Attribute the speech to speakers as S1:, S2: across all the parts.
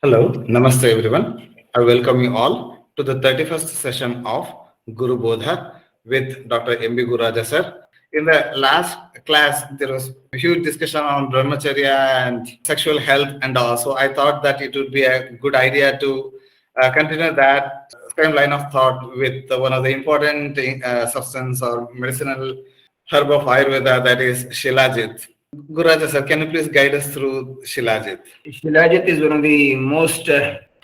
S1: Hello, Namaste everyone. I welcome you all to the 31st session of Gurubodha with Dr. M.B. Guraja sir. In the last class, there was a huge discussion on brahmacharya and sexual health, and also I thought that it would be a good idea to continue that same line of thought with one of the important substance or medicinal herb of Ayurveda, that is Shilajit. Guraja sir, can you please guide us through Shilajit?
S2: Shilajith is one of the most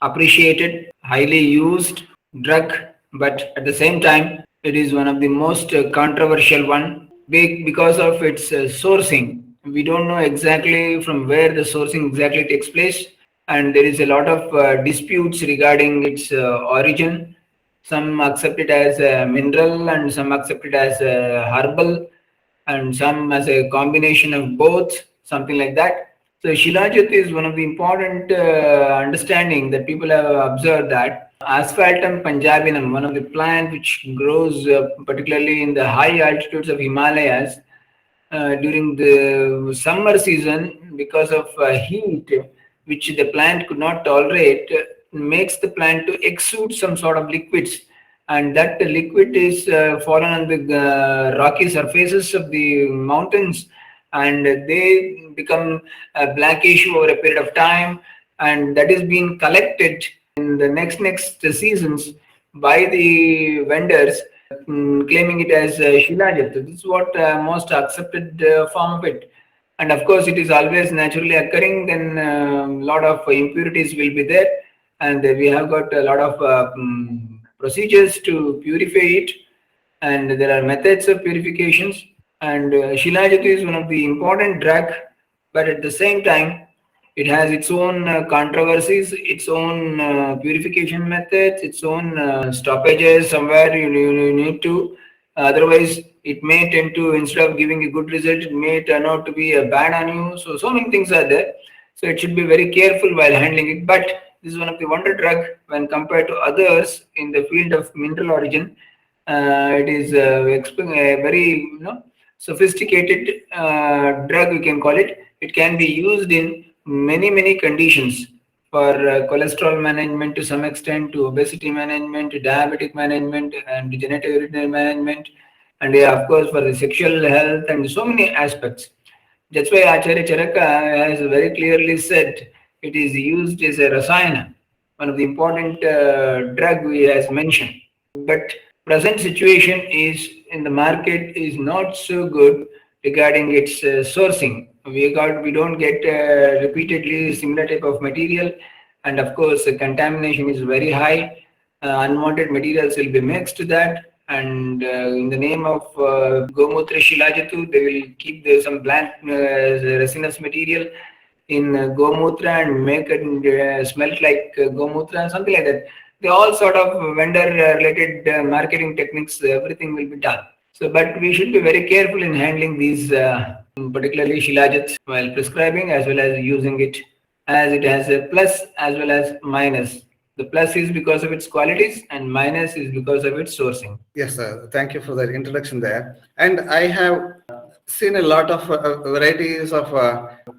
S2: appreciated, highly used drug, but at the same time, it is one of the most controversial one because of its sourcing. We don't know exactly from where the sourcing exactly takes place, and there is a lot of disputes regarding its origin. Some accept it as a mineral, and some accept it as a herbal, and some as a combination of both, something like that. So Shilajit is one of the important understanding that people have observed that Asphaltum punjabinum, one of the plant which grows particularly in the high altitudes of Himalayas during the summer season, because of heat which the plant could not tolerate, makes the plant to exude some sort of liquids, and that liquid is fallen on the rocky surfaces of the mountains, and they become blackish over a period of time, and that is being collected in the next seasons by the vendors, claiming it as Shilajathu. This is what most accepted form of it. And of course, it is always naturally occurring, then a lot of impurities will be there, and we have got a lot of procedures to purify it, and there are methods of purifications. And Shilajatu is one of the important drug, but at the same time, it has its own controversies, its own purification methods, its own stoppages. Somewhere you need to. Otherwise, it may tend to, instead of giving a good result, it may turn out to be a bad on you. So many things are there. So it should be very careful while handling it. But this is one of the wonder drug when compared to others in the field of mineral origin. It is a very sophisticated drug, we can call it. It can be used in many conditions, for cholesterol management to some extent, to obesity management, to diabetic management, and degenerative urinary management, and of course for the sexual health and so many aspects. That's why Acharya Charaka has very clearly said it is used as a rasayana, one of the important drug we has mentioned. But present situation is in the market is not so good regarding its sourcing. We don't get repeatedly similar type of material, and of course the contamination is very high. Unwanted materials will be mixed to that, and in the name of Gomutra Shilajatu, they will keep some bland resinous material in Gomutra and make it smell like Gomutra, something like that. They all sort of vendor related marketing techniques, everything will be done. So, but we should be very careful in handling these, particularly Shilajits, while prescribing as well as using it, as it has a plus as well as minus. The plus is because of its qualities, and minus is because of its sourcing.
S1: Yes, sir. Thank you for that introduction there. And I have seen a lot of varieties of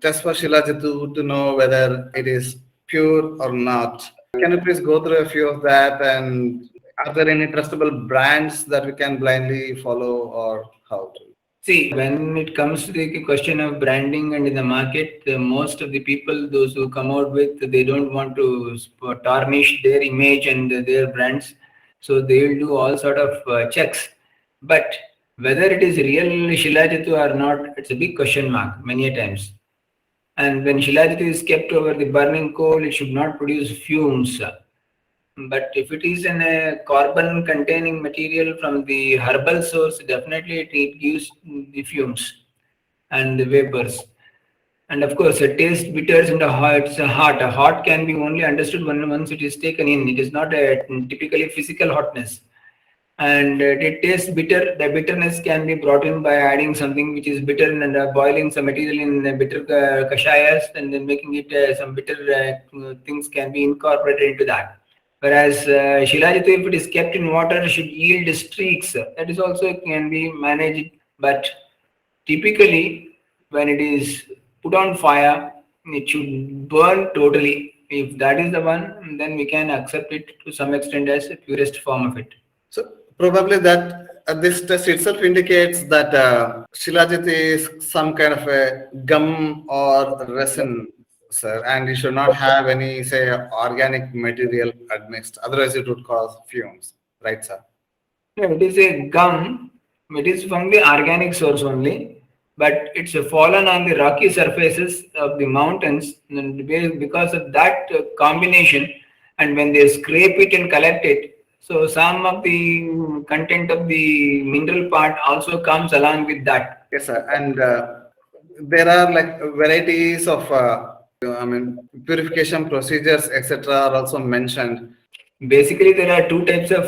S1: tests for Shilajatu to know whether it is pure or not. Can you please go through a few of that? And are there any trustable brands that we can blindly follow, or how to?
S2: See, when it comes to the question of branding and in the market, most of the people, those who come out with, they don't want to tarnish their image and their brands. So they will do all sort of checks. But whether it is real Shilajatu or not, it's a big question mark many a times. And when Shilajatu is kept over the burning coal, it should not produce fumes. But if it is in a carbon containing material from the herbal source, definitely it gives the fumes and the vapors. And of course, it tastes bitters and it's a hot. A hot can be only understood once it is taken in. It is not a typically physical hotness. And it tastes bitter. The bitterness can be brought in by adding something which is bitter, and boiling some material in bitter kashayas, and then making it some bitter things can be incorporated into that. Whereas Shilajit, if it is kept in water, should yield streaks. That is also can be managed, but typically when it is put on fire, it should burn totally. if that is the one, then we can accept it to some extent as a purest form of it.
S1: So probably that this test itself indicates that Shilajit is some kind of a gum or resin, sir, and it should not have any, say, organic material admixed. Otherwise, it would cause fumes, right, sir?
S2: Yeah, it is a gum. It is from the organic source only, but it's fallen on the rocky surfaces of the mountains. And because of that combination, and when they scrape it and collect it, so some of the content of the mineral part also comes along with that.
S1: Yes, sir. And there are like varieties of, purification procedures, etc., are also mentioned.
S2: Basically, there are two types of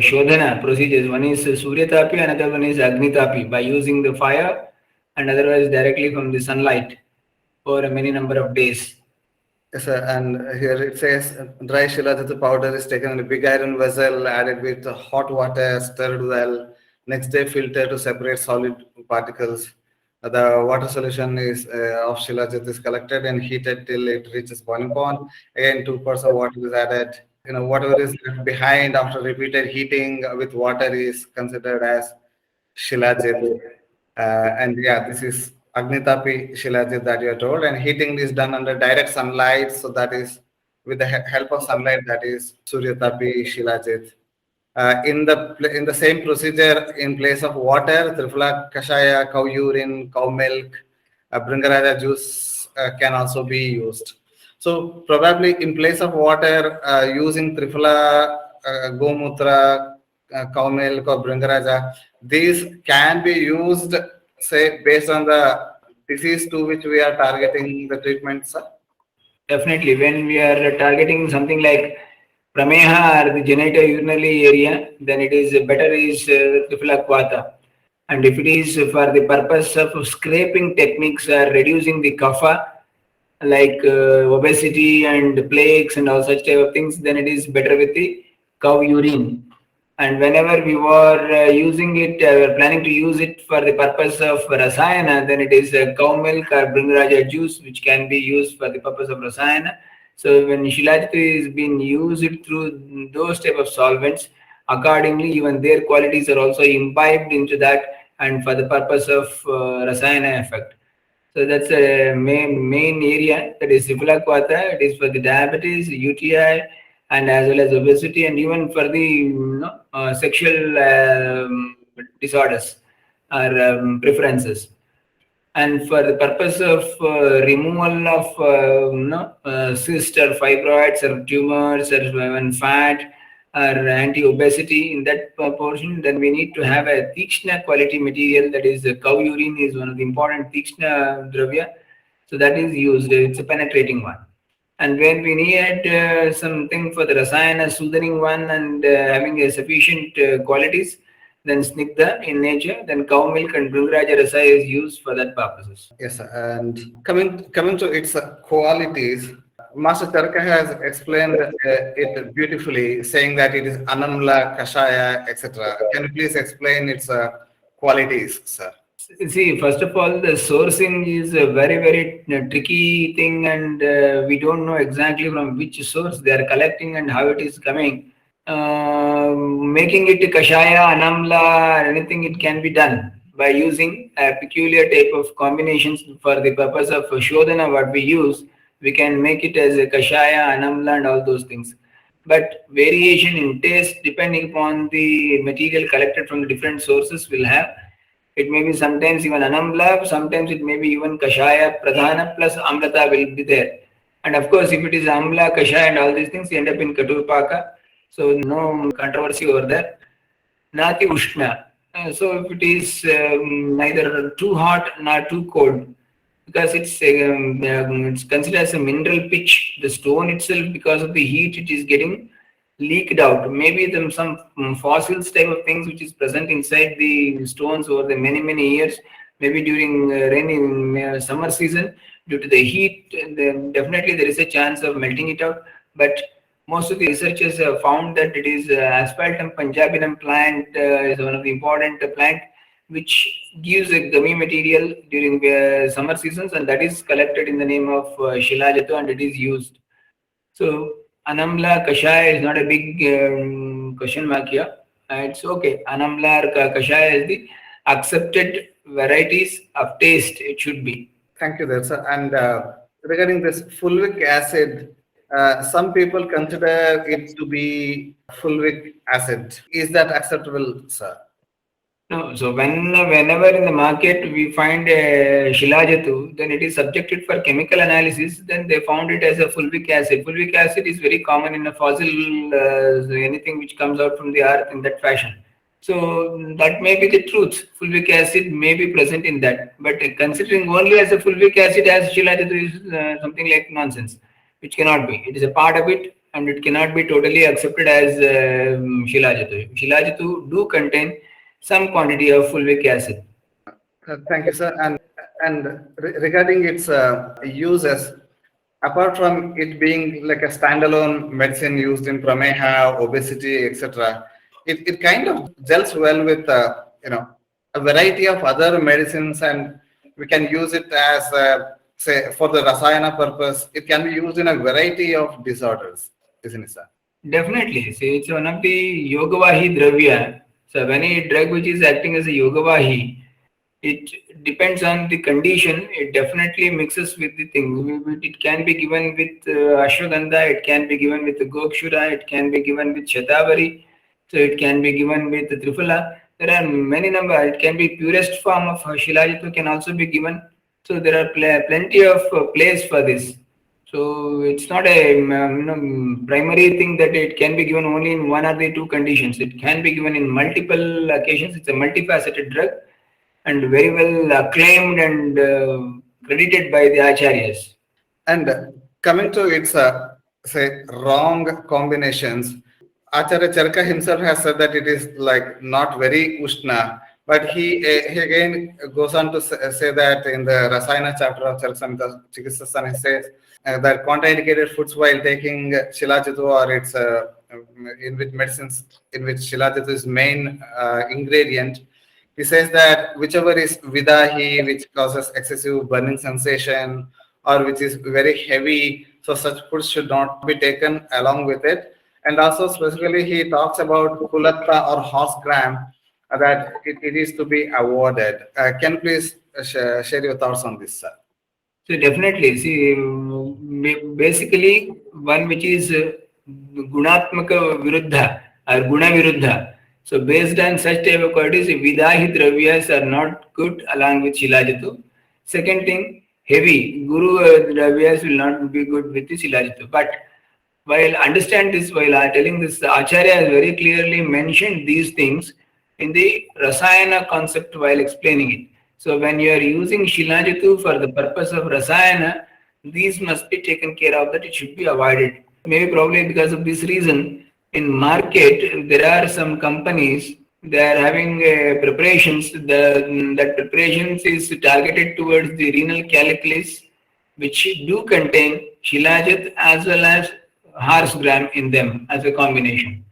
S2: shodhana procedures. One is Suryatapi, another one is Agnitapi, by using the fire and otherwise directly from the sunlight for a many number of days.
S1: Yes, sir. And here it says dry Shilajatu powder is taken in a big iron vessel, added with hot water, stirred well. Next day, filtered to separate solid particles. The water solution is of Shilajit is collected and heated till it reaches boiling point. Again, 2 parts of water is added. Whatever is left behind after repeated heating with water is considered as Shilajit. And yeah, this is Agnitapi Shilajit that you are told, and heating is done under direct sunlight. So that is with the help of sunlight, that is Suryatapi Shilajit. In the same procedure, in place of water, Trifla Kashaya, cow urine, cow milk, Bringaraja juice can also be used. So probably in place of water, using Trifla, Gomutra, cow milk or Bringaraja, these can be used, say, based on the disease to which we are targeting the treatment, sir.
S2: Definitely, when we are targeting something like prameha or the genitourinary area, then it is better is Trifla. And if it is for the purpose of scraping techniques or reducing the kapha, like obesity and plagues and all such type of things, then it is better with the cow urine. And whenever we were using it, we are planning to use it for the purpose of rasayana, then it is cow milk or bringaraja juice, which can be used for the purpose of rasayana. So when Shilajatu is being used through those type of solvents, accordingly, even their qualities are also imbibed into that and for the purpose of rasayana effect. So that's a main area, that is Sifalakwata. It is for the diabetes, UTI, and as well as obesity, and even for the sexual disorders or preferences. And for the purpose of removal of cysts or fibroids or tumors or even fat or anti-obesity in that portion, then we need to have a Tikshna quality material, that is cow urine is one of the important Tikshna dravya. So that is used, it's a penetrating one. And when we need something for the rasayana soothing one and having a sufficient qualities, then snigdha in nature, then cow milk and bringaraja rasa is used for that purposes.
S1: Yes, sir. And coming to its qualities, Master Charaka has explained it beautifully, saying that it is Anamla, Kashaya, etc. Can you please explain its qualities, sir?
S2: See, first of all, the sourcing is a very tricky thing, and we don't know exactly from which source they are collecting and how it is coming. Making it kashaya, anamla, or anything, it can be done by using a peculiar type of combinations for the purpose of shodhana. What we use, we can make it as a kashaya, anamla, and all those things. But variation in taste, depending upon the material collected from the different sources, will have. It may be sometimes even anamla, sometimes it may be even kashaya, pradhana plus amrata will be there. And of course, if it is amla, kashaya, and all these things, you end up in katurpaka. So no controversy over there. Nati ushna. So if it is neither too hot nor too cold, because it's considered as a mineral pitch. The stone itself, because of the heat, it is getting leaked out. Maybe some fossils type of things which is present inside the stones over the many years. Maybe during rainy summer season, due to the heat, then definitely there is a chance of melting it out. But most of the researchers have found that it is asphaltum punjabinum plant is one of the important plant which gives a gummy material during summer seasons, and that is collected in the name of Shilajatu, and it is used. So Anamla Kashaya is not a big question mark here. It's okay. Anamla or Kashaya is the accepted varieties of taste. It should be.
S1: Thank you there, sir. And regarding this fulvic acid, some people consider it to be fulvic acid. Is that acceptable, sir?
S2: No, so whenever in the market we find a Shilajatu, then it is subjected for chemical analysis. Then they found it as a fulvic acid. Fulvic acid is very common in a fossil, anything which comes out from the earth in that fashion. So that may be the truth. Fulvic acid may be present in that, but considering only as a fulvic acid as Shilajatu is something like nonsense, which cannot be. It is a part of it, and it cannot be totally accepted as Shilajatu. Shilajatu do contain some quantity of fulvic acid.
S1: Thank you, sir. And regarding its uses, apart from it being like a standalone medicine used in prameha, obesity, etc., it kind of gels well with a variety of other medicines, and we can use it as say for the rasayana purpose. It can be used in a variety of disorders, isn't it, sir?
S2: Definitely. See, it's one of the Yogavahi dravya. So when a drug which is acting as a Yogavahi, it depends on the condition. It definitely mixes with the thing. It can be given with ashwagandha. It can be given with gokshura. It can be given with shatavari. So it can be given with triphala. There are many number. It can be purest form of Shilajatu can also be given. So there are plenty of place for this. So it's not a primary thing that it can be given only in one or the two conditions. It can be given in multiple occasions. It's a multifaceted drug and very well acclaimed and credited by the acharyas.
S1: And coming to its say wrong combinations, Acharya Charaka himself has said that it is like not very Ushna, but he again goes on to say that in the Rasayana chapter of Charasamhita Chikitsasan, he says that contraindicated foods while taking Shilajatu or its in which medicines in which Shilajatu is main ingredient. He says that whichever is Vidahi, which causes excessive burning sensation, or which is very heavy, so such foods should not be taken along with it. And also specifically he talks about kulatta or horse gram, that it is to be avoided. Can you please share your thoughts on this, sir?
S2: So definitely, see, basically one which is gunatmaka viruddha or guna viruddha. So based on such type of qualities, Vidahi dravyas are not good along with Shilajatu. Second thing, heavy Guru dravyas will not be good with the Shilajatu. But while understand this, while telling this, the Acharya has very clearly mentioned these things in the Rasayana concept while explaining it. So when you are using Shilajatu for the purpose of Rasayana, these must be taken care of, that it should be avoided. Maybe probably because of this reason, in market there are some companies, they are having preparations, that preparations is targeted towards the renal calculus, which do contain Shilajit as well as horse gram in them as a combination.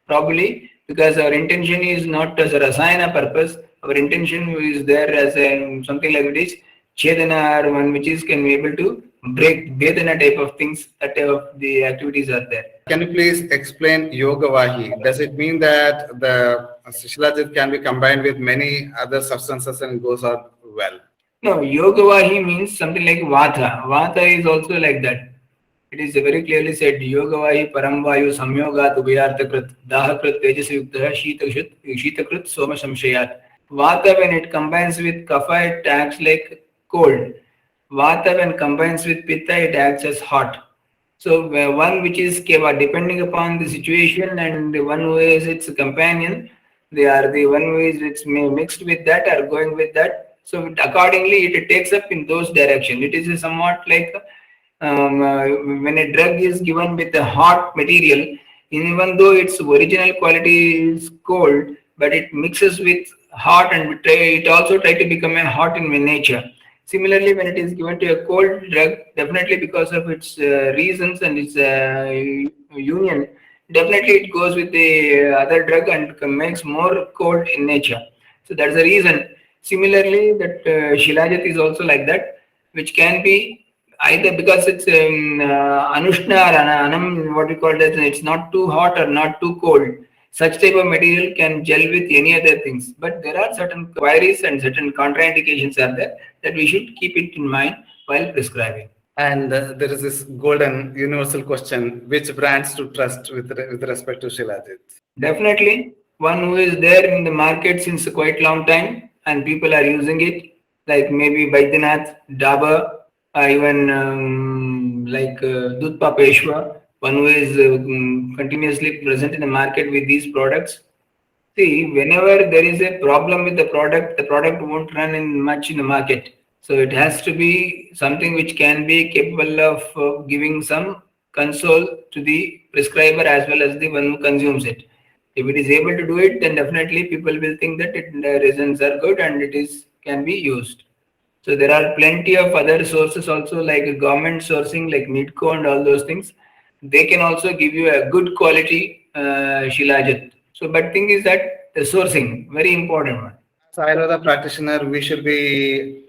S2: Probably because our intention is not as a rasayana purpose, our intention is there as a something like this Chedana or one which is can be able to break Vedana type of things, that type of the activities are there.
S1: Can you please explain Yogavahi? Does it mean that the Shilajit can be combined with many other substances and goes out well?
S2: No, Yogavahi means something like Vata. Vata is also like that. It is very clearly said, Yogavahi Paramvayu Samyogat Ubhyarthakrit Dahakrit Tejasayukta Shitakrit Soma Samshayat. Vata when it combines with Kapha, it acts like cold. Vata when combines with Pitta, it acts as hot. So one which is Keva, depending upon the situation, and the one who is its companion, they are the one who is it's mixed with that or going with that. So accordingly, it takes up in those direction. It is somewhat like when a drug is given with a hot material, even though its original quality is cold, but it mixes with hot and it also try to become a hot in nature. Similarly, when it is given to a cold drug, definitely because of its reasons and its union, definitely it goes with the other drug and makes more cold in nature. So that's the reason. Similarly, that Shilajat is also like that, which can be either because it's anushna or anam, what we call it, it's not too hot or not too cold. Such type of material can gel with any other things. But there are certain queries and certain contraindications are there that we should keep it in mind while prescribing.
S1: And there is this golden universal question: which brands to trust with respect to Shilajit?
S2: Definitely, one who is there in the market since a quite long time and people are using it, like maybe Baidyanath, Dabur, even Dudh Papeshwa, one who is continuously present in the market with these products. See, whenever there is a problem with the product won't run in much in the market. So it has to be something which can be capable of giving some console to the prescriber as well as the one who consumes it. If it is able to do it, then definitely people will think that the results are good and it is can be used. So there are plenty of other sources also like government sourcing like NIDCO and all those things. They can also give you a good quality Shilajit. So but thing is that the sourcing, very important one.
S1: As Ayurveda practitioner, we should be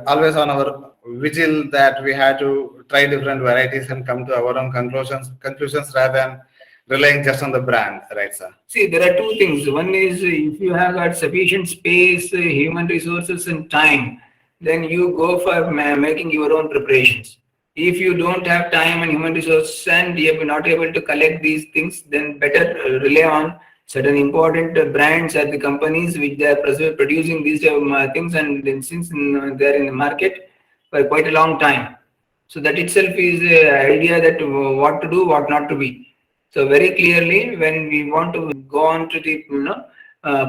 S1: always on our vigil that we have to try different varieties and come to our own conclusions rather than relying just on the brand, right, sir?
S2: See, there are two things. One is if you have got sufficient space, human resources, and time, then you go for making your own preparations. If you don't have time and human resources and you are not able to collect these things, then better rely on certain important brands or the companies which they are producing these things, and then since they are in the market for quite a long time. So that itself is an idea that what to do, what not to be. So very clearly, when we want to go on to the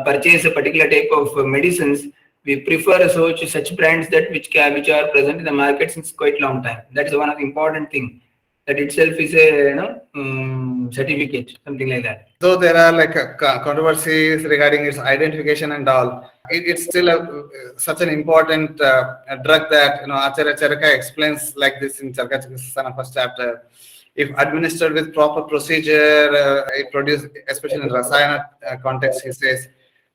S2: purchase a particular type of medicines, we prefer such brands that which are present in the market since quite long time. That is one of the important thing. That itself is a certificate, something like that.
S1: So there are like controversies regarding its identification and all. It's still such an important drug that Acharya Charaka explains like this in Charaka Chikitsasana first chapter. If administered with proper procedure, it produces, especially in Rasayana context, he says,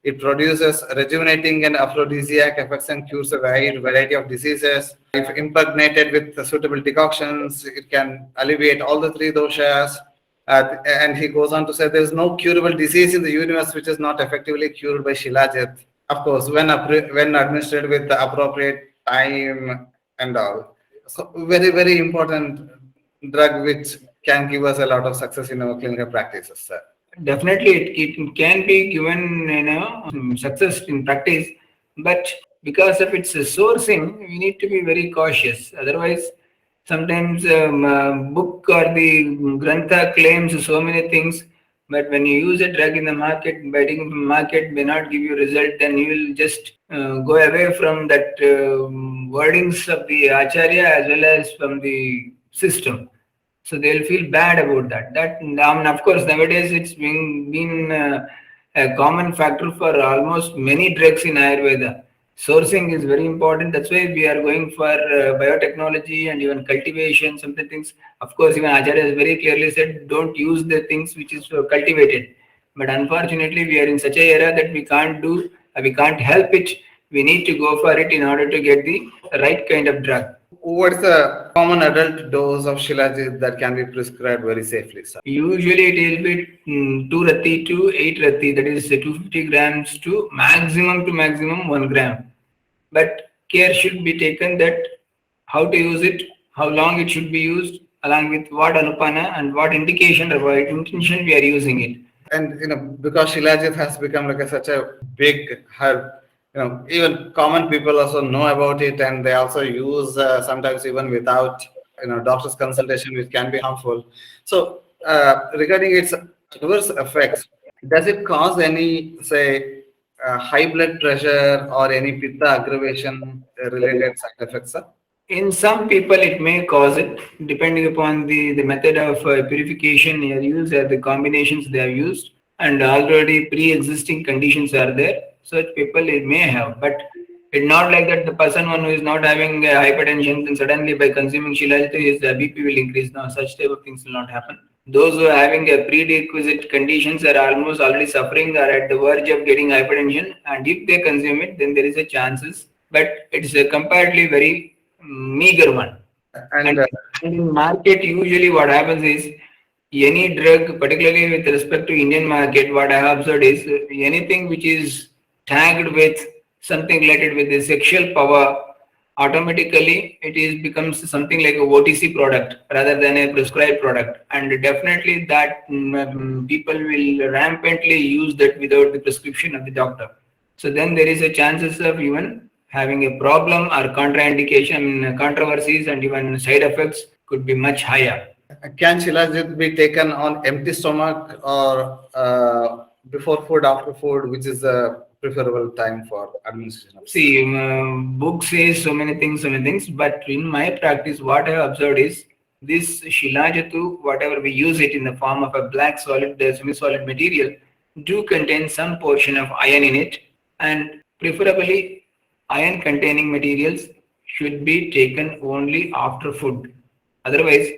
S1: it produces rejuvenating and aphrodisiac effects and cures a wide variety of diseases. If impregnated with suitable decoctions, it can alleviate all the three doshas. And he goes on to say there is no curable disease in the universe which is not effectively cured by Shilajit. Of course, when administered with the appropriate time and all. So very, very important drug which can give us a lot of success in our clinical practices, sir.
S2: Definitely, it can be given, success in practice, but because of its sourcing, we need to be very cautious. Otherwise, sometimes book or the grantha claims so many things, but when you use a drug in the market, biting market may not give you result, then you will just go away from that wordings of the acharya as well as from the system. So they'll feel bad about that. Of course, nowadays it's been a common factor for almost many drugs in Ayurveda. Sourcing is very important. That's why we are going for biotechnology and even cultivation, some things. Of course, even Acharya has very clearly said, don't use the things which is cultivated. But unfortunately, we are in such a era that we can't help it. We need to go for it in order to get the right kind of drug.
S1: What is the common adult dose of Shilajit that can be prescribed very safely, sir?
S2: Usually it will be 2 rati to 8 rati, that is 250 grams to maximum 1 gram. But care should be taken that how to use it, how long it should be used, along with what anupana and what indication or what intention we are using it.
S1: And because Shilajit has become like such a big herb, even common people also know about it, and they also use sometimes even without doctor's consultation, which can be harmful. So regarding its adverse effects, does it cause any, say, high blood pressure or any pitta aggravation related side effects, sir?
S2: In some people, it may cause it, depending upon the method of purification they are used or the combinations they have used, and already pre-existing conditions are there. Such people it may have, but it's not like that the person one who is not having hypertension, then suddenly by consuming Shilajit, his BP will increase. No, such type of things will not happen. Those who are having a prerequisite conditions are almost already suffering or at the verge of getting hypertension, and if they consume it, then there is a chances, but it's a comparatively very meager one.
S1: And
S2: And in market, usually what happens is any drug, particularly with respect to Indian market, what I have observed is anything which is tagged with something related with the sexual power, automatically it is becomes something like a OTC product rather than a prescribed product. And definitely that people will rampantly use that without the prescription of the doctor. So then there is a chances of even having a problem or contraindication, controversies, and even side effects could be much higher.
S1: can Shilajit be taken on empty stomach or before food, after food, which is the preferable time for administration of
S2: See, book says so many things, but in my practice, what I have observed is this Shilajatu, whatever we use it in the form of a black solid, semi-solid material, do contain some portion of iron in it, and preferably iron containing materials should be taken only after food. Otherwise,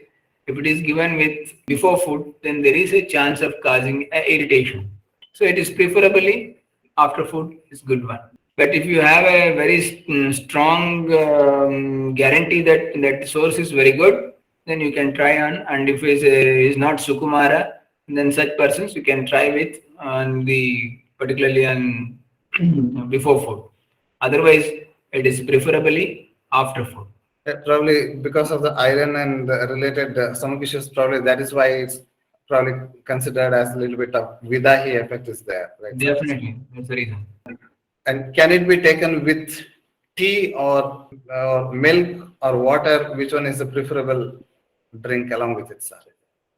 S2: if it is given with before food, then there is a chance of causing irritation. So it is preferably after food is good one. But if you have a very strong guarantee that that source is very good, then you can try on. And if is not Sukumara, then such persons you can try with on the particularly on before food. Otherwise, it is preferably after food.
S1: Probably because of the iron and the related stomach issues, probably that is why it's probably considered as a little bit of Vidahi effect is there, right?
S2: Definitely, that's the reason.
S1: And can it be taken with tea or milk or water? Which one is the preferable drink along with it, sir?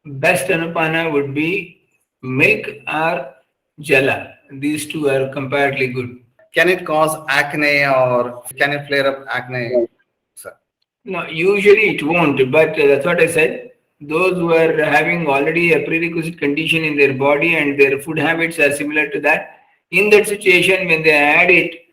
S2: Best Anupana would be milk or jala. These two are comparatively good.
S1: Can it cause acne or can it flare up acne, sir?
S2: No, usually it won't, but that's what I said. Those who are having already a prerequisite condition in their body and their food habits are similar to that, in that situation, when they add it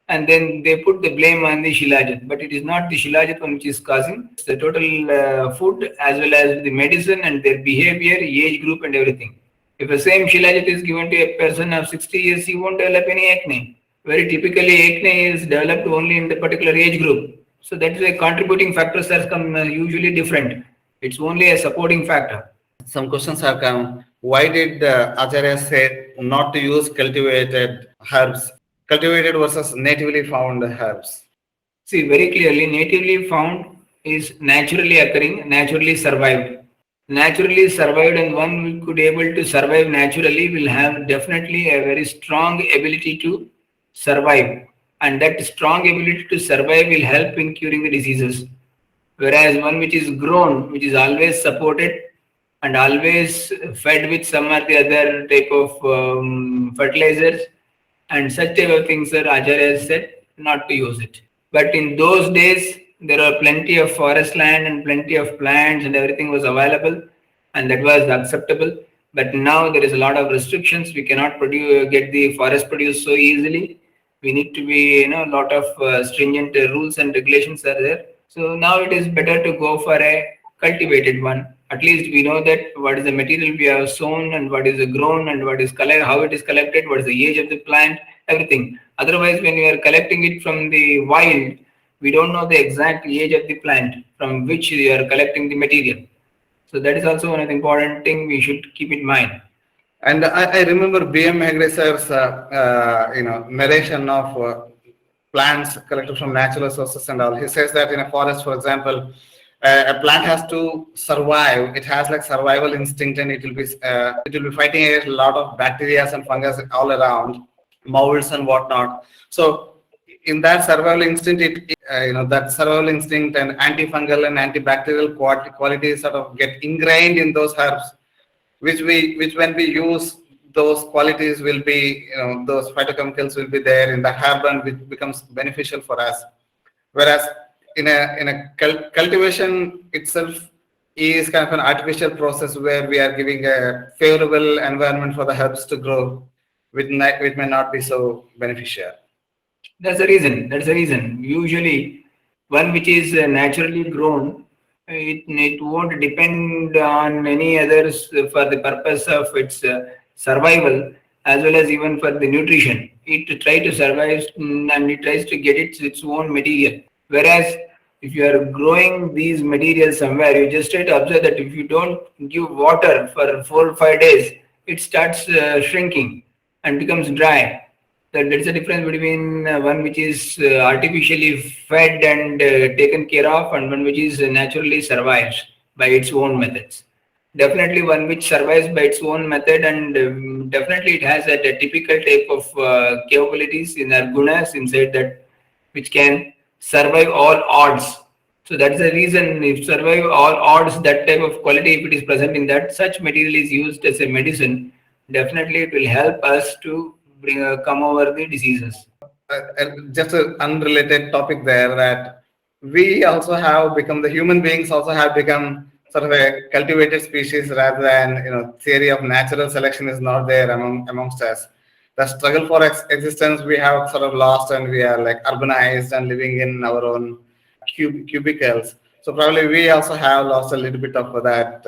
S2: and then they put the blame on the Shilajit, but it is not the Shilajit one which is causing. It's the total food as well as the medicine and their behavior, age group, and everything. If the same Shilajit is given to a person of 60 years, he won't develop any acne. Very typically, acne is developed only in the particular age group. So that is a contributing factors are come usually different. It's only a supporting factor.
S1: Some questions have come. Why did Acharya say not to use cultivated herbs, cultivated versus natively found herbs?
S2: See, very clearly, natively found is naturally occurring, naturally survived. Naturally survived, and one who could able to survive naturally will have definitely a very strong ability to survive. And that strong ability to survive will help in curing the diseases. Whereas one which is grown, which is always supported and always fed with some or the other type of fertilizers and such type of things, sir, Acharya has said not to use it. But in those days, there are plenty of forest land and plenty of plants and everything was available, and that was acceptable. But now there is a lot of restrictions. We cannot get the forest produced so easily. We need to be, a lot of stringent rules and regulations are there. So now it is better to go for a cultivated one. At least we know that what is the material we have sown and what is grown and what is how it is collected, what is the age of the plant, everything. Otherwise, when we are collecting it from the wild, we don't know the exact age of the plant from which we are collecting the material. So that is also one of the important thing we should keep in mind.
S1: And I remember B.M. Hegde sir's narration of plants collected from natural sources and all. He says that in a forest, for example, a plant has to survive. It has like survival instinct, and it will be fighting against a lot of bacteria and fungus all around, molds and whatnot. So in that survival instinct, that survival instinct and antifungal and antibacterial qualities sort of get ingrained in those herbs, which when we use, those qualities will be, those phytochemicals will be there in the herb, and which becomes beneficial for us. Whereas in a cultivation itself is kind of an artificial process where we are giving a favorable environment for the herbs to grow, which may not be so beneficial.
S2: That's the reason. That's the reason. Usually, one which is naturally grown, it won't depend on any others for the purpose of its survival as well as even for the nutrition. It tries to survive and it tries to get its own material. Whereas If you are growing these materials somewhere, you just try to observe that if you don't give water for 4 or 5 days, it starts shrinking and becomes dry. That there is a difference between one which is artificially fed and taken care of, and one which is naturally survives by its own methods. Definitely one which survives by its own method, and definitely it has a typical type of capabilities in our gunas inside that, which can survive all odds. So that's the reason, if survive all odds, that type of quality, if it is present in that, such material is used as a medicine, definitely it will help us to come over the diseases.
S1: Just an unrelated topic there, that we also have become, the human beings also have become sort of a cultivated species, rather than, theory of natural selection is not there amongst us. The struggle for existence we have sort of lost, and we are like urbanized and living in our own cubicles. So probably we also have lost a little bit of that,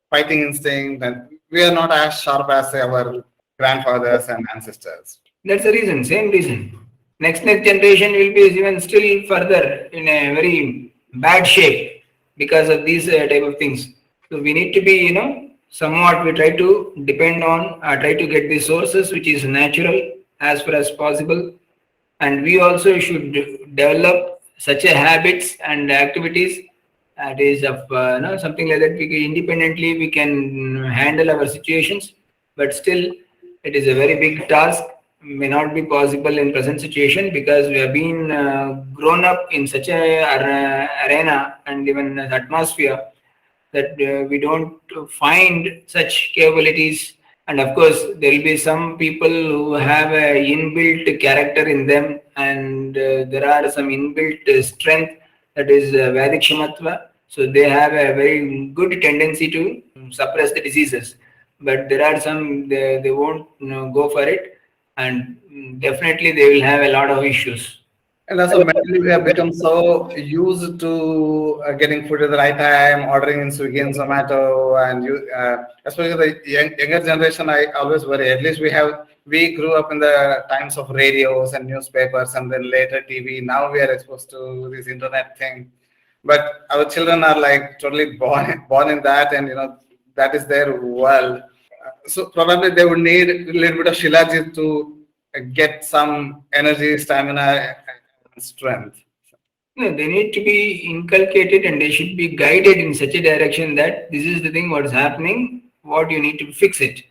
S1: fighting instinct, and we are not as sharp as our grandfathers and ancestors.
S2: That's the reason, same reason. Next generation will be even still further in a very bad shape because of these type of things. So we need to be, somewhat we try to depend on, try to get the sources which is natural as far as possible, and we also should develop such a habits and activities that is of something like that. We can independently we can handle our situations, but still it is a very big task, may not be possible in present situation, because we have been grown up in such a arena and even atmosphere that we don't find such capabilities. And of course there will be some people who have a inbuilt character in them, and there are some inbuilt strength, that is Vedic Shamatva. So they have a very good tendency to suppress the diseases, but there are some they won't go for it, and definitely they will have a lot of issues.
S1: And also mentally, we have become so used to getting food at the right time, ordering in Swiggy and Zomato, and especially the younger generation. I always worry. At least we grew up in the times of radios and newspapers, and then later TV. Now we are exposed to this internet thing, but our children are like totally born in that, and that is their world. So probably they would need a little bit of Shilajit to get some energy, stamina, and strength.
S2: No, they need to be inculcated and they should be guided in such a direction that this is the thing what is happening, what you need to fix it.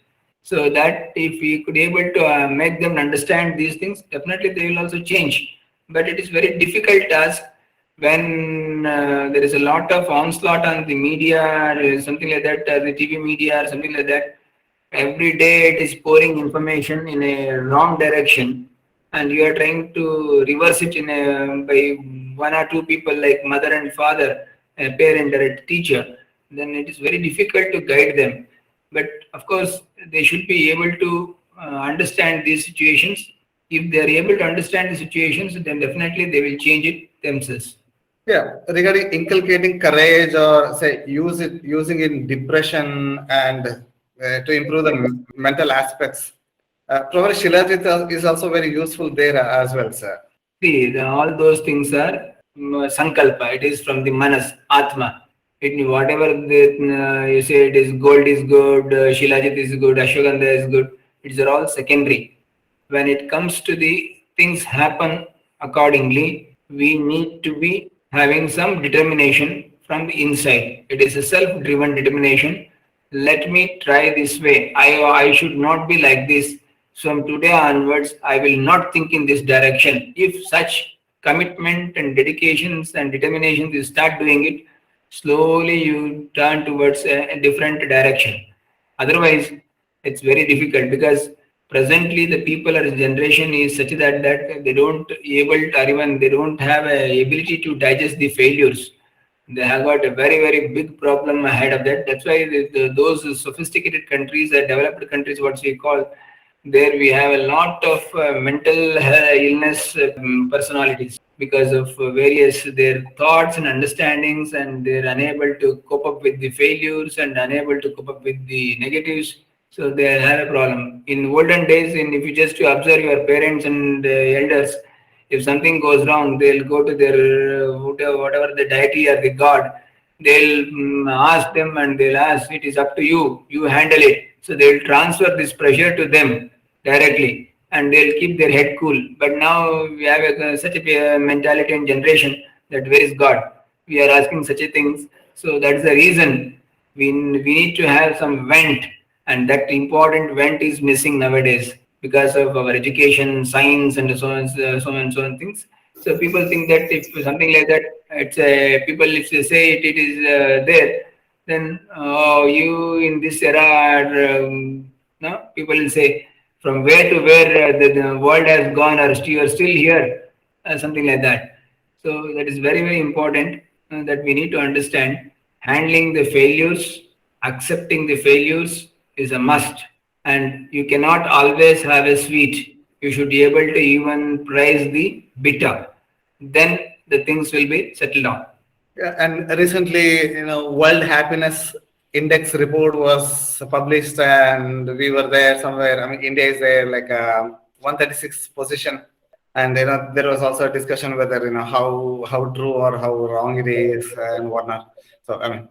S2: So that if we could able to make them understand these things, definitely they will also change. But it is very difficult task when there is a lot of onslaught on the media or something like that, the TV media or something like that. Every day it is pouring information in a wrong direction, and you are trying to reverse it in by one or two people like mother and father, a parent or a teacher. Then it is very difficult to guide them. But of course they should be able to understand these situations. If they are able to understand the situations, then definitely they will change it themselves.
S1: Yeah, regarding inculcating courage, or say using in depression, and to improve the mental aspects. Probably Shilajit is also very useful there as well, sir.
S2: See, all those things are sankalpa. It is from the manas, atma. Whatever you say, it is gold is good, Shilajit is good, Ashwagandha is good. It's all secondary. When it comes to the things happen accordingly, we need to be having some determination from the inside. It is a self-driven determination. Let me try this way. I should not be like this. So from today onwards, I will not think in this direction. If such commitment and dedications and determinations you start doing it, slowly you turn towards a different direction. Otherwise, it's very difficult, because presently the people or generation is such that they don't able to, or even they don't have a ability to digest the failures. They have got a very big problem ahead of that. That's why those sophisticated countries, developed countries, what we call, there we have a lot of mental illness personalities, because of various their thoughts and understandings, and they're unable to cope up with the failures and unable to cope up with the negatives. So they have a problem. In olden days, if you just to observe your parents and elders, If something goes wrong, they'll go to their whatever the deity or the god. They'll ask them and they'll ask, it is up to you. You handle it. So they'll transfer this pressure to them directly, and they'll keep their head cool. But now we have such a mentality and generation that where is God? We are asking such a things. So that's the reason we need to have some vent, and that important vent is missing nowadays because of our education, science, and so on, so on things. So people think that if something like that, it's people if they say it is there, then you in this era are no, people will say from where to where the world has gone, or you are still here, something like that. So that is very, very important that we need to understand. Handling the failures, accepting the failures is a must, and you cannot always have a sweet. You should be able to even price the bitter. Then the things will be settled down.
S1: Yeah, and recently, World Happiness Index report was published, and we were there somewhere. I mean, India is there like 136th position, and there was also a discussion whether how true or how wrong it is and whatnot. So I mean,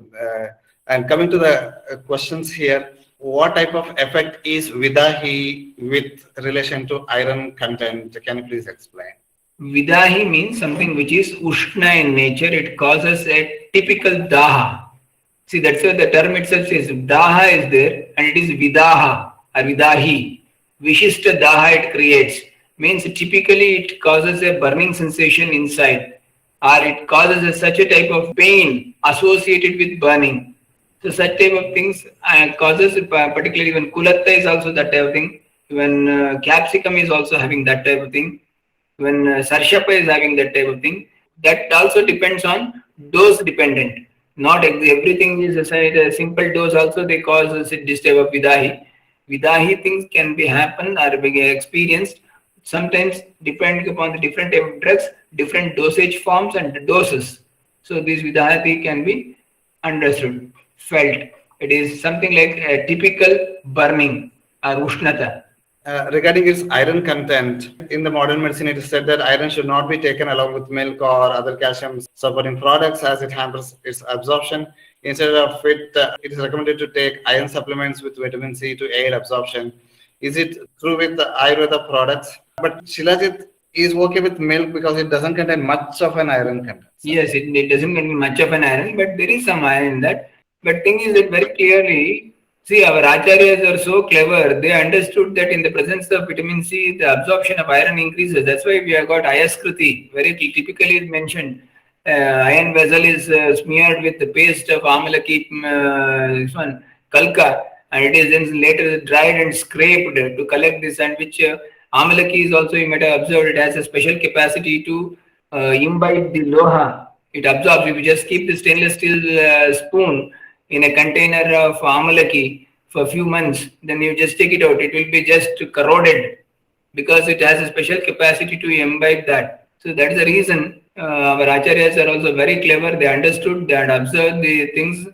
S1: and coming to the questions here, what type of effect is Vidahi with relation to iron content? Can you please explain?
S2: Vidahi means something which is Ushna in nature. It causes a typical Daha. See, that's why the term itself says Daha is there, and it is Vidaha or Vidahi. Vishishta Daha it creates. Means typically it causes a burning sensation inside, or it causes such a type of pain associated with burning. So such type of things causes, particularly even Kulatta is also that type of thing. Even capsicum is also having that type of thing. When Sarshapa is having that type of thing, that also depends on dose dependent. Not everything is a simple dose. Also, they cause this type of Vidahi. Vidahi things can be happen or be experienced. Sometimes depending upon the different type of drugs, different dosage forms and doses. So this Vidahi can be understood, felt. It is something like a typical burning or Ushnata.
S1: Regarding its iron content, in the modern medicine, it is said that iron should not be taken along with milk or other calcium supporting products as it hampers its absorption. Instead of it, it is recommended to take iron supplements with vitamin C to aid absorption. Is it true with the Ayurveda products? But Shilajit is okay with milk because it doesn't contain much of an iron content.
S2: Yes, it doesn't contain much of an iron, but there is some iron in that. But thing is that very clearly, see, our acharyas are so clever. They understood that in the presence of vitamin C, the absorption of iron increases. That's why we have got ayaskriti. Very typically mentioned. Iron vessel is smeared with the paste of amalaki, this one, kalka, and it is then later dried and scraped to collect this, and which amalaki is also, you might have observed, it has a special capacity to imbibe the loha. It absorbs. If you just keep the stainless steel spoon in a container of amalaki for a few months, then you just take it out. It will be just corroded because it has a special capacity to imbibe that. So that is the reason our acharyas are also very clever. They understood and observed the things,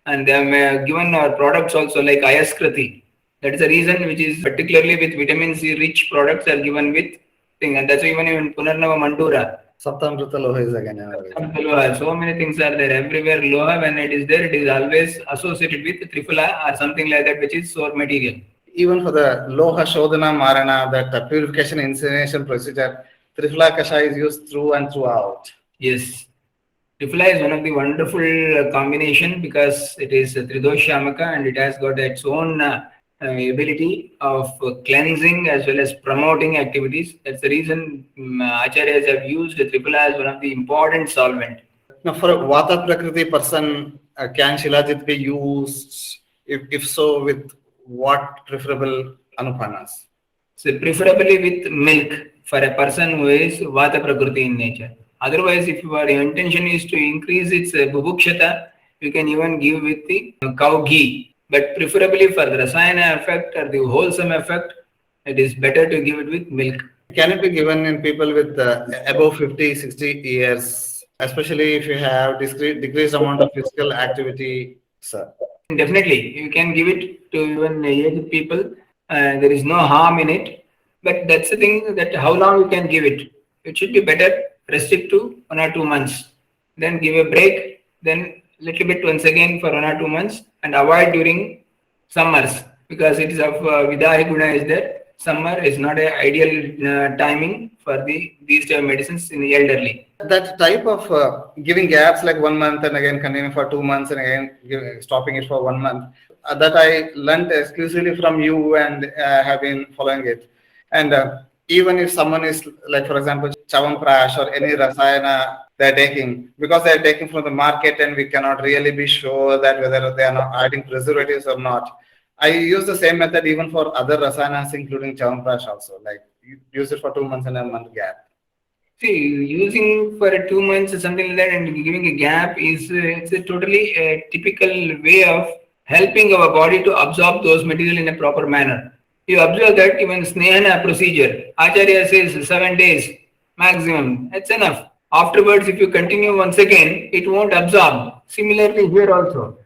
S2: and they have given our products also like ayaskriti. That is the reason which is particularly with vitamin C rich products are given with thing, and that's why even in Punarnava Mandura.
S1: Saptamrita Loha is again.
S2: Loha. So many things are there everywhere. Loha, when it is there, it is always associated with Trifala or something like that, which is sour material.
S1: Even for the Loha Shodhana Marana, that purification incineration procedure, Trifala Kasha is used through and throughout.
S2: Yes. Trifala is one of the wonderful combination because it is Tridoshamaka and it has got its own ability of cleansing as well as promoting activities. That's the reason acharyas have used Triphala as one of the important solvent.
S1: Now, for a Vata Prakriti person, can Shilajit be used? If so, with what preferable anupanas?
S2: So, preferably with milk for a person who is Vata Prakriti in nature. Otherwise, if your intention is to increase its bubukshata, you can even give with the cow ghee. But preferably for the rasayana effect or the wholesome effect, it is better to give it with milk.
S1: Can it be given in people with above 50, 60 years, especially if you have decreased amount of physical activity, sir?
S2: Definitely, you can give it to even aged people. There is no harm in it. But that's the thing that how long you can give it. it should be better restrict to 1 or 2 months. Then give a break, then little bit once again for 1 or 2 months, and avoid during summers because it is of Vidahi guna is there. Summer is not a ideal timing for these type of medicines in the elderly.
S1: That type of giving gaps like 1 month and again continuing for 2 months and again stopping it for 1 month, that I learned exclusively from you and have been following it. And even if someone is like, for example, Chavanprash or any Rasayana they're taking, because they're taking from the market and we cannot really be sure that whether they are not adding preservatives or not. I use the same method even for other Rasayanas, including Chavanprash also. Like you use it for 2 months and a month gap.
S2: See, using for 2 months or something like that and giving a gap is it's a totally typical way of helping our body to absorb those material in a proper manner. You observe that even Snehana procedure, Acharya says 7 days maximum. That's enough. Afterwards, if you continue once again, it won't absorb. Similarly here also.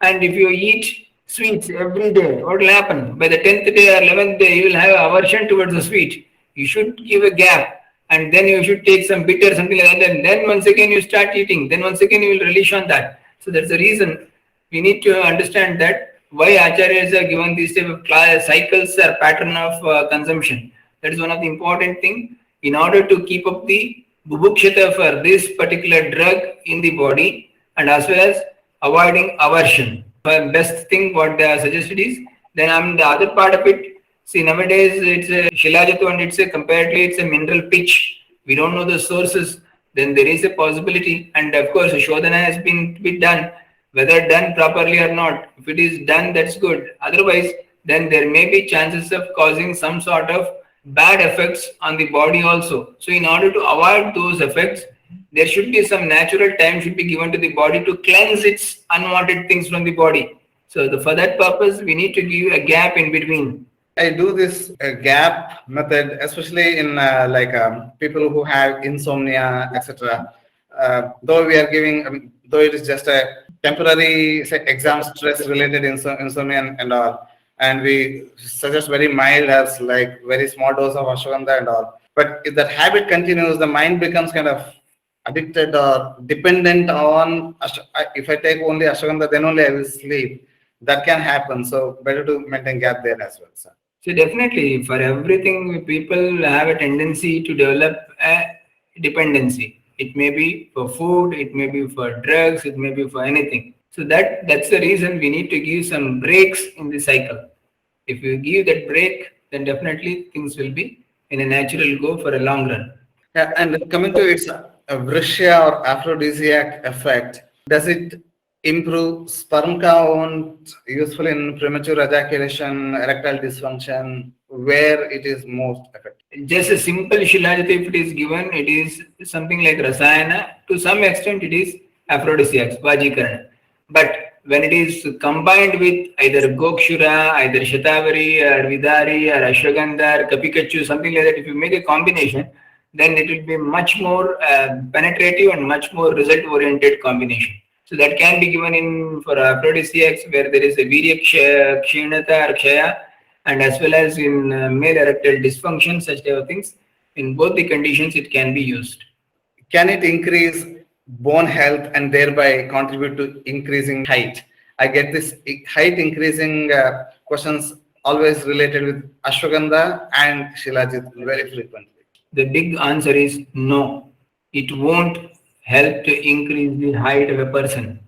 S2: And if you eat sweets every day, what will happen? By the 10th day or 11th day, you will have aversion towards the sweet. You should give a gap and then you should take some bitter, something like that. And then once again you start eating. Then once again you will relish on that. So that's the reason we need to understand that why acharyas are given these type of cycles or pattern of consumption. That is one of the important thing in order to keep up the bubukshata for this particular drug in the body and as well as avoiding aversion. The best thing what they are suggested is then the other part of it. See, nowadays it's a Shilajatu and it's a comparatively it's a mineral pitch. We don't know the sources. Then there is a possibility, and of course, Shodhana has been to be done. Whether done properly or not, if it is done, that's good. Otherwise, then there may be chances of causing some sort of bad effects on the body also. So, in order to avoid those effects, there should be some natural time should be given to the body to cleanse its unwanted things from the body. So, for that purpose, we need to give a gap in between.
S1: I do this gap method, especially in people who have insomnia, etc. Though we are giving, though it is just a temporary, say, exam stress related insomnia and all, and we suggest very mild as like very small dose of ashwagandha and all. But if that habit continues, the mind becomes kind of addicted or dependent on. If I take only ashwagandha, then only I will sleep. That can happen. So better to maintain gap there as well, sir.
S2: So definitely, for everything, people have a tendency to develop a dependency. It may be for food, it may be for drugs, it may be for anything. So that's the reason we need to give some breaks in the cycle. If you give that break, then definitely things will be in a natural go for a long run.
S1: Yeah, and coming to its Vrishya or aphrodisiac effect, does it improve sperm count, useful in premature ejaculation, erectile dysfunction, where it is most effective?
S2: Just a simple Shilajith, if it is given, it is something like Rasayana. To some extent, it is aphrodisiacs, Vajikarana. But when it is combined with either Gokshura, either Shatavari, or Vidari, or Ashwagandha, or Kapikachu, something like that, if you make a combination, then it will be much more penetrative and much more result-oriented combination. So that can be given in for aphrodisiacs where there is a virya kshinata or kshaya, and as well as in male erectile dysfunction, such type of things. In both the conditions, it can be used.
S1: Can it increase bone health and thereby contribute to increasing height? I get this height increasing questions always related with ashwagandha and shilajit very frequently.
S2: The big answer is no. It won't help to increase the height of a person.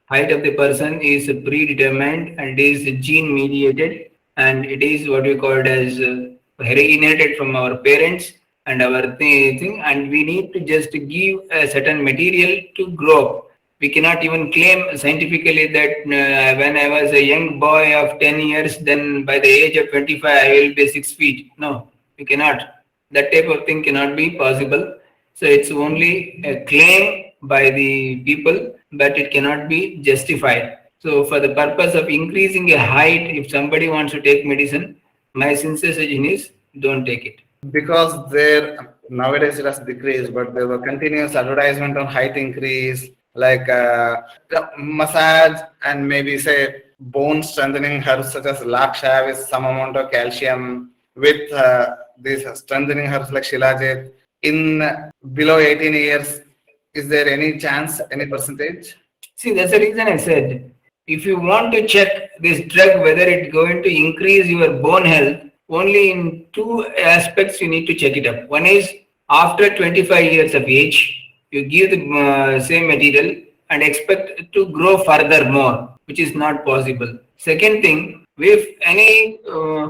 S2: Height of the person is predetermined and is gene mediated, and it is what we call it as inherited from our parents and our thing, and we need to just give a certain material to grow. We cannot even claim scientifically that when I was a young boy of 10 years, then by the age of 25 I will be 6 feet. No, we cannot. That type of thing cannot be possible. So it's only a claim by the people, but it cannot be justified. So for the purpose of increasing a height, if somebody wants to take medicine, my sincere suggestion is don't take it.
S1: Because there nowadays it has decreased, but there were continuous advertisement on height increase, like massage and maybe say bone strengthening herbs such as laksha with some amount of calcium, with these strengthening herbs like shilajit. in below 18 years, is there any chance, any percentage?
S2: See, that's the reason I said, if you want to check this drug whether it's going to increase your bone health, only in two aspects you need to check it up. One is after 25 years of age, you give the same material and expect to grow further more, which is not possible. Second thing, if any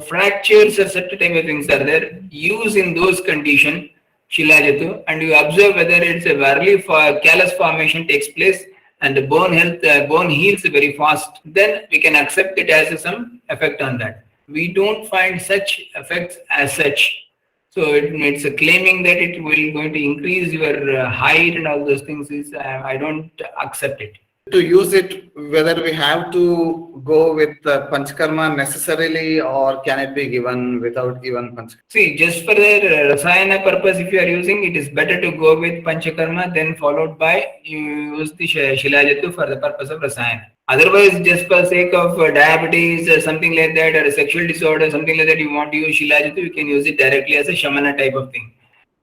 S2: fractures or such type of things are there, use in those conditions Shilajatu, and you observe whether it's a early callus formation takes place and the bone heals very fast, then we can accept it as some effect on that. We don't find such effects as such. So it's a claiming that it will going to increase your height and all those things is I don't accept it.
S1: To use it, whether we have to go with Panchakarma necessarily, or can it be given without even Panchakarma?
S2: See, just for the Rasayana purpose, if you are using, it is better to go with Panchakarma, then followed by you use the Shilajatu for the purpose of Rasayana. Otherwise, just for sake of diabetes or something like that, or a sexual disorder, something like that, you want to use Shilajatu, you can use it directly as a Shamana type of thing.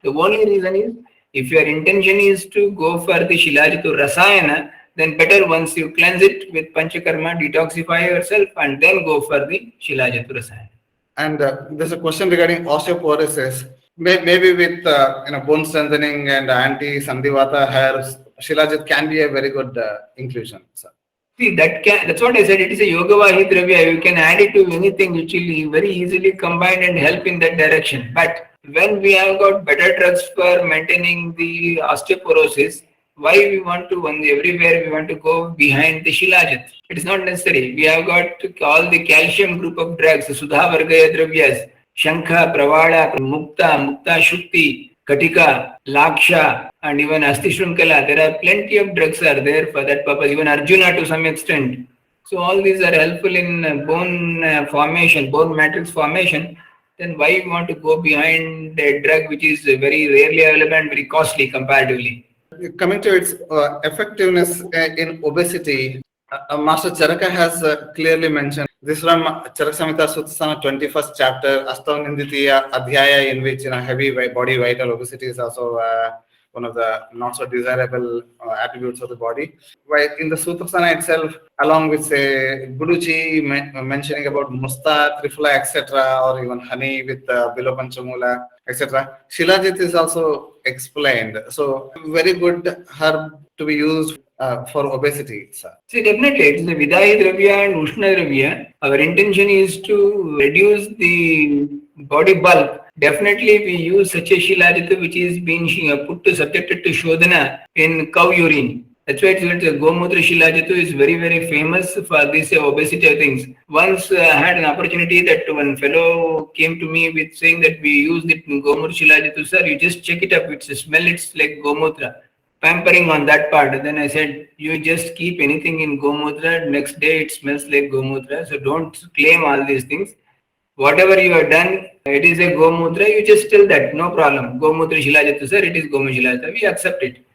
S2: The only reason is, if your intention is to go for the Shilajatu Rasayana, then better once you cleanse it with Panchakarma, detoxify yourself, and then go for the Shilajatu Rasayana.
S1: And there's a question regarding osteoporosis. Maybe with bone strengthening and anti-Sandivata herbs, Shilajit can be a very good inclusion. Sir.
S2: See, that's what I said. It is a Yogavahi Dravya. You can add it to anything which will very easily combine and help in that direction. But when we have got better drugs for maintaining the osteoporosis, why we want to, everywhere we want to go behind the Shilajit? It is not necessary. We have got all the calcium group of drugs, Sudha Vargaya Dravyas, Shankha, Pravada, Mukta Shukti, Katika, Laksha, and even Asti Shrunkala. There are plenty of drugs are there for that purpose, even Arjuna to some extent. So all these are helpful in bone formation, bone matrix formation. Then why we want to go behind a drug which is very rarely available and very costly comparatively?
S1: Coming to its effectiveness in obesity, Master Charaka has clearly mentioned this from Charaka Samhita Suttasana 21st chapter, Astav Ninditiya Adhyaya, in which heavy body vital obesity is also one of the not so desirable attributes of the body. While in the Suttasana itself, along with say Guruji mentioning about Musta, Trifla, etc., or even honey with Bilo Panchamula, etc., Shilajit is also explained. So very good herb to be used for obesity, sir.
S2: See, definitely, it's the Vidahi Dravya and Ushna Dravya. Our intention is to reduce the body bulk. Definitely, we use such a Shilajatu which is being subjected to Shodhana in cow urine. That's why it's Gomutra Shilajatu is very, very famous for these obesity things. Once I had an opportunity that one fellow came to me with saying that we use it in Gomutra Shilajatu, sir, you just check it up. It's a smell, it's like Gomutra. Pampering on that part. Then I said, you just keep anything in Gomutra, next day it smells like Gomutra. So don't claim all these things. Whatever you have done, it is a Gomutra, you just tell that, no problem. Gomutra Shilajatu, sir, it is Gomutra Shilajatu. We accept it.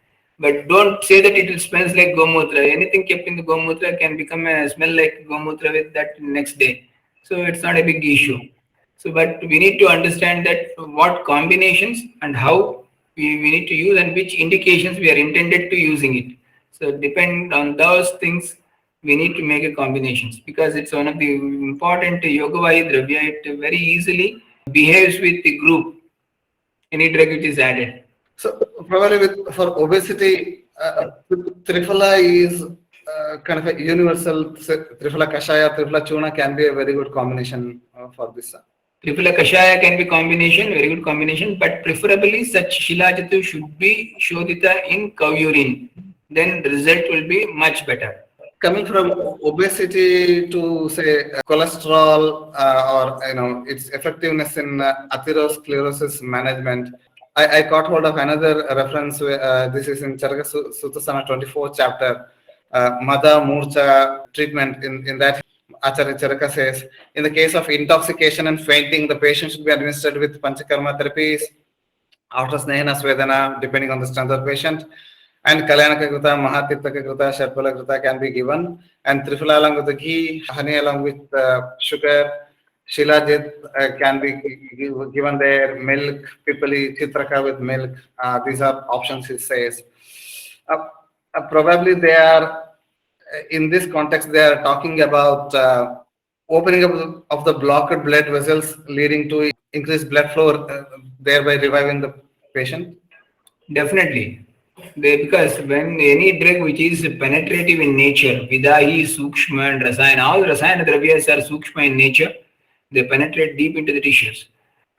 S2: But don't say that it smells like Gomutra. Anything kept in the Gomutra can become a smell like Gomutra with that next day. So it's not a big issue. So, but we need to understand that what combinations and how we need to use and which indications we are intended to using it. So depend on those things, we need to make a combinations because it's one of the important Yogavahi Dravya. It very easily behaves with the group, any drug which is added.
S1: So probably for obesity, Trifala is kind of a universal. Trifala Kashaya, Trifala Chuna can be a very good combination for this.
S2: Trifala Kashaya can be combination, very good combination, but preferably such Shilajatu should be Shodhita in cow urine. Then the result will be much better.
S1: Coming from obesity to say cholesterol or its effectiveness in atherosclerosis management, I caught hold of another reference. This is in Charaka Suttasana 24th chapter, Mada Murcha treatment. In that, Acharya Charaka says, in the case of intoxication and fainting, the patient should be administered with Panchakarma therapies after Snehana Svedana, depending on the strength of the patient. And Kalyanaka Krita, Mahatirthaka Krita, Sharpala Krita can be given. And Trifala along with the ghee, honey along with sugar Shilajith can be given their milk, Pipali, Chitraka with milk. These are options, it says. Uh, Probably they are, in this context, they are talking about opening up of the blocked blood vessels leading to increased blood flow, thereby reviving the patient.
S2: Definitely. Because when any drug which is penetrative in nature, Vidahi, Sukshma and Rasayana, all Rasayana Dravyas are Sukshma in nature, they penetrate deep into the tissues.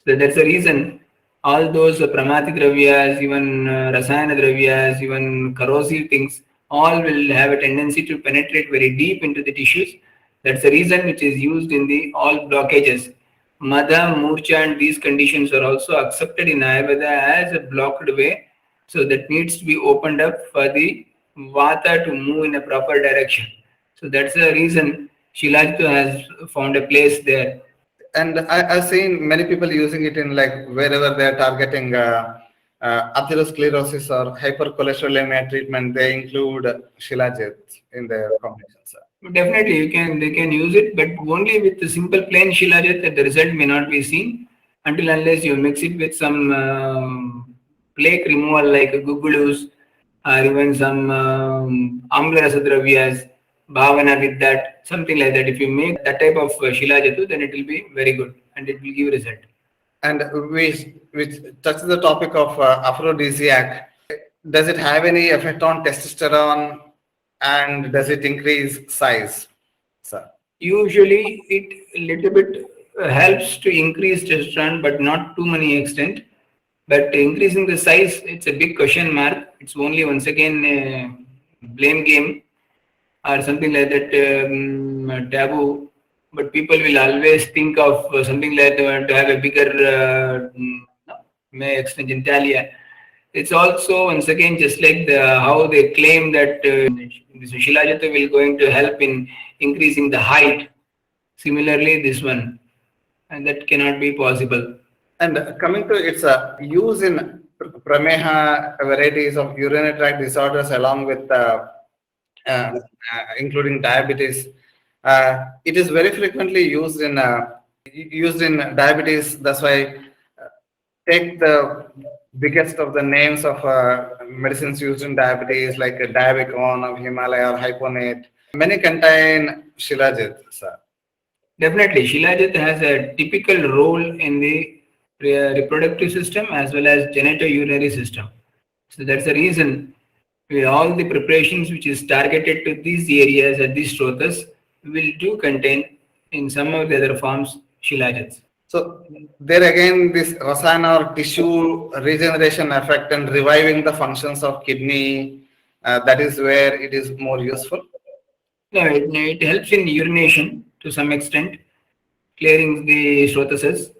S2: So that's the reason all those Pramati Dravyas, even Rasayana Dravyas, even corrosive things, all will have a tendency to penetrate very deep into the tissues. That's the reason which is used in the all blockages. Mada, Murcha and these conditions are also accepted in Ayurveda as a blocked way. So that needs to be opened up for the Vata to move in a proper direction. So that's the reason Shilajatu has found a place there.
S1: And I've seen many people using it in like wherever they're targeting atherosclerosis or hypercholesterolemia treatment, they include Shilajit in their combinations.
S2: Definitely, they can use it, but only with the simple plain Shilajit, the result may not be seen until unless you mix it with some plaque removal like Gugulus or even some Amla Rasadravyas, Bhavana with that, something like that. If you make that type of Shilajatu, then it will be very good and it will give result.
S1: And which touches the topic of aphrodisiac. Does it have any effect on testosterone, and does it increase size, sir?
S2: Usually, it little bit helps to increase testosterone, but not too many extent. But increasing the size, it's a big question mark. It's only once again a blame game or something like that, taboo. But people will always think of something like to have a bigger extent genitalia. It's also once again just like how they claim that this Shilajatu will going to help in increasing the height. Similarly, this one, and that cannot be possible.
S1: And coming to its use in prameha varieties of urinary tract disorders, along with including diabetes, it is very frequently used in diabetes. That's why take the biggest of the names of medicines used in diabetes, like a Diabicon of Himalaya or Hyponate. Many contain Shilajit, sir.
S2: Definitely, Shilajit has a typical role in the reproductive system as well as genitourinary system. So that's the reason all the preparations which is targeted to these areas at these strothas will do contain in some of the other forms Shilajits.
S1: So there again, this rasana or tissue regeneration effect and reviving the functions of kidney, that is where it is more useful.
S2: No, it helps in urination to some extent, clearing the strotases,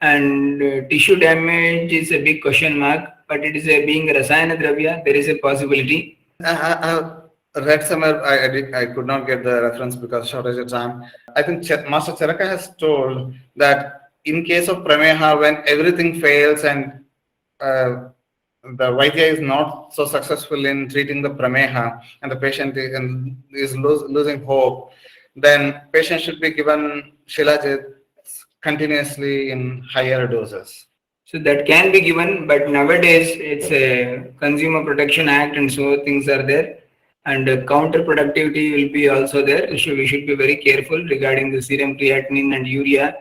S2: and tissue damage is a big question mark. But it is a being a rasayana dravya, there is a possibility.
S1: I read somewhere, I could not get the reference because shortage of time. I think Master Charaka has told that in case of prameha, when everything fails and the Vaidya is not so successful in treating the prameha and the patient is losing hope, then patient should be given Shilajit continuously in higher doses.
S2: So that can be given, but nowadays it's a Consumer Protection Act and so things are there. And counterproductivity will be also there. So we should be very careful regarding the serum creatinine and urea.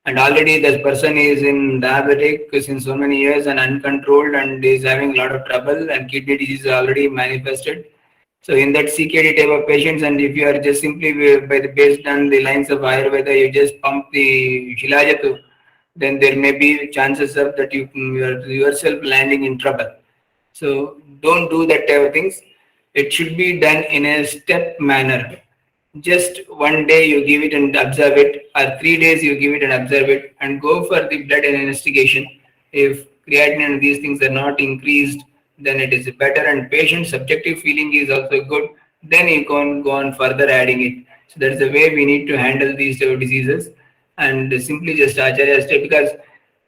S2: And already this person is in diabetic since so many years and uncontrolled and is having a lot of trouble and kidney disease is already manifested. So in that CKD type of patients, and if you are just simply based on the lines of Ayurveda, you just pump the Shilajatu, then there may be chances of that you are yourself landing in trouble. So don't do that type of things. It should be done in a step manner. Just one day you give it and observe it, or 3 days you give it and observe it, and go for the blood investigation. If creatinine and these things are not increased, then it is better, and patient subjective feeling is also good. Then you can go on further adding it. So that's the way we need to handle these type of diseases, and simply just Acharya step, because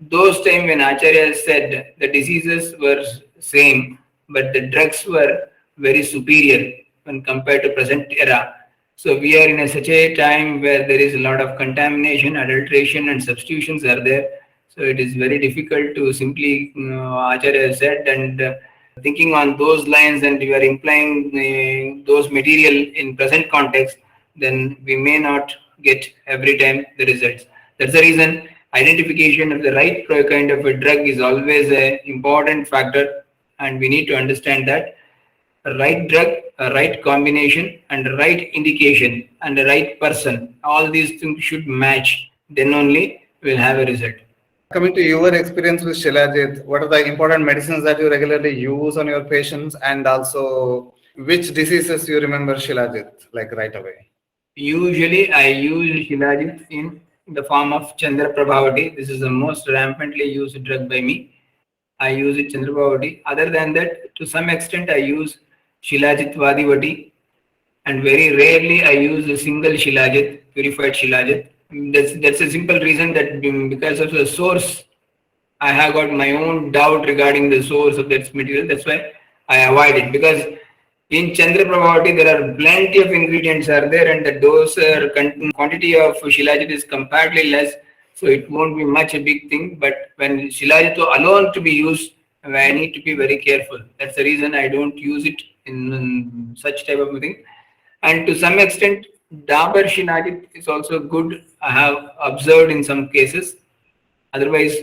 S2: those time when Acharya said the diseases were same, but the drugs were very superior when compared to present era. So we are in such a time where there is a lot of contamination, adulteration, and substitutions are there. So it is very difficult to simply, Acharya said, and thinking on those lines, and we are implying those material in present context, then we may not get every time the results. That's the reason identification of the right kind of a drug is always an important factor, and we need to understand that a right drug, a right combination, and a right indication, and a right person. All these things should match. Then only we'll have a result.
S1: Coming to your experience with Shilajit, what are the important medicines that you regularly use on your patients, and also which diseases you remember Shilajit like right away?
S2: Usually, I use Shilajith in the form of Chandra Prabhavati. This is the most rampantly used drug by me. I use it Chandra Prabhavati. Other than that, to some extent, I use Shilajit Vadivati, and very rarely I use a single Shilajit, purified Shilajit. That's a simple reason that because of the source, I have got my own doubt regarding the source of that material. That's why I avoid it, because in Chandra Prabhavati there are plenty of ingredients are there, and the dose or quantity of Shilajit is comparatively less, so it won't be much a big thing. But when Shilajit alone to be used, I need to be very careful. That's the reason I don't use it in such type of thing. And to some extent, Dabur Shilajit is also good. I have observed in some cases. Otherwise,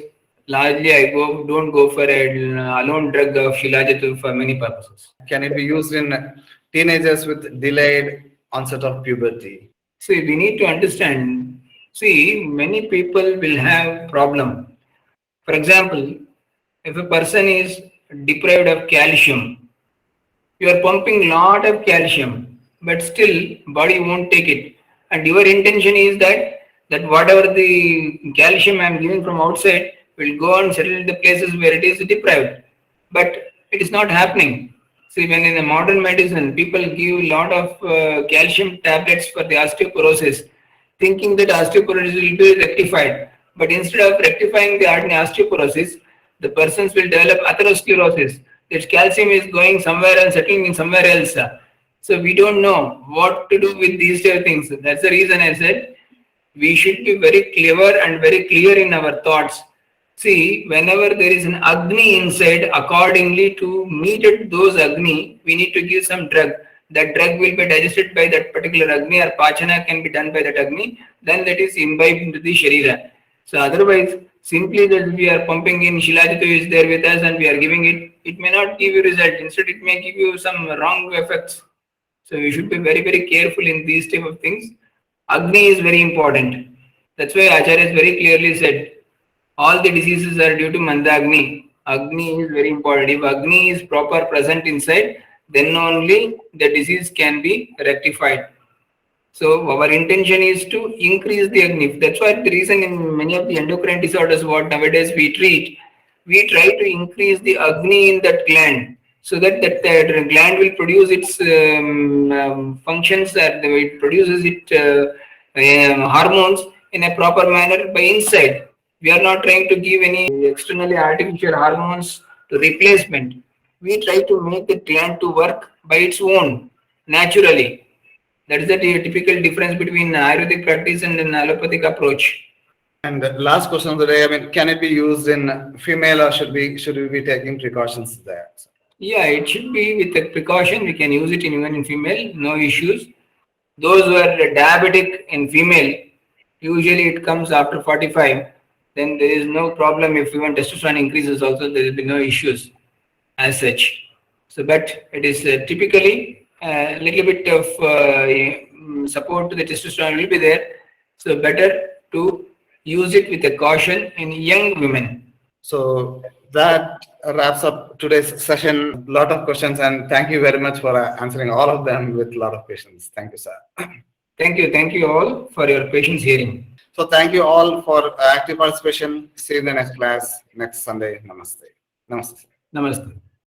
S2: largely I don't go for a alone drug of Shilajatu for many purposes.
S1: Can it be used in teenagers with delayed onset of puberty?
S2: See, we need to understand. See, many people will have problem. For example, if a person is deprived of calcium, you are pumping lot of calcium, but still body won't take it. And your intention is that whatever the calcium I am giving from outside will go and settle in the places where it is deprived. But it is not happening. See, when in the modern medicine, people give a lot of calcium tablets for the osteoporosis, thinking that osteoporosis will be rectified. But instead of rectifying the osteoporosis, the persons will develop atherosclerosis. That calcium is going somewhere and settling in somewhere else. So we don't know what to do with these two things. That's the reason I said we should be very clever and very clear in our thoughts. See, whenever there is an Agni inside, accordingly to meet those Agni, we need to give some drug. That drug will be digested by that particular Agni, or Pachana can be done by that Agni, then that is imbibed into the Sharira. So otherwise, simply that we are pumping in Shilajatu is there with us and we are giving it, it may not give you result. Instead, it may give you some wrong effects. So we should be very, very careful in these type of things. Agni is very important. That's why Acharya has very clearly said, all the diseases are due to Mandagni. Agni is very important. If Agni is proper present inside, then only the disease can be rectified. So our intention is to increase the Agni. That's why the reason in many of the endocrine disorders what nowadays we treat, we try to increase the Agni in that gland, so that the gland will produce its functions, that it produces hormones in a proper manner by inside. We are not trying to give any externally artificial hormones to replacement. We try to make the gland to work by its own, naturally. That is the typical difference between Ayurvedic practice and an allopathic approach.
S1: And the last question of the day, I mean, can it be used in female, or should we be taking precautions there?
S2: Yeah, it should be with a precaution. We can use it even in female, no issues. Those who are diabetic in female, usually it comes after 45. Then there is no problem. If even testosterone increases also, there will be no issues as such. So, but it is typically a little bit of support to the testosterone will be there. So better to use it with a caution in young women.
S1: So that wraps up today's session. A lot of questions, and thank you very much for answering all of them with a lot of patience. Thank you, sir.
S2: Thank you all for your patience hearing.
S1: So thank you all for active participation. See you in the next class next Sunday. Namaste. Namaste.
S2: Namaste.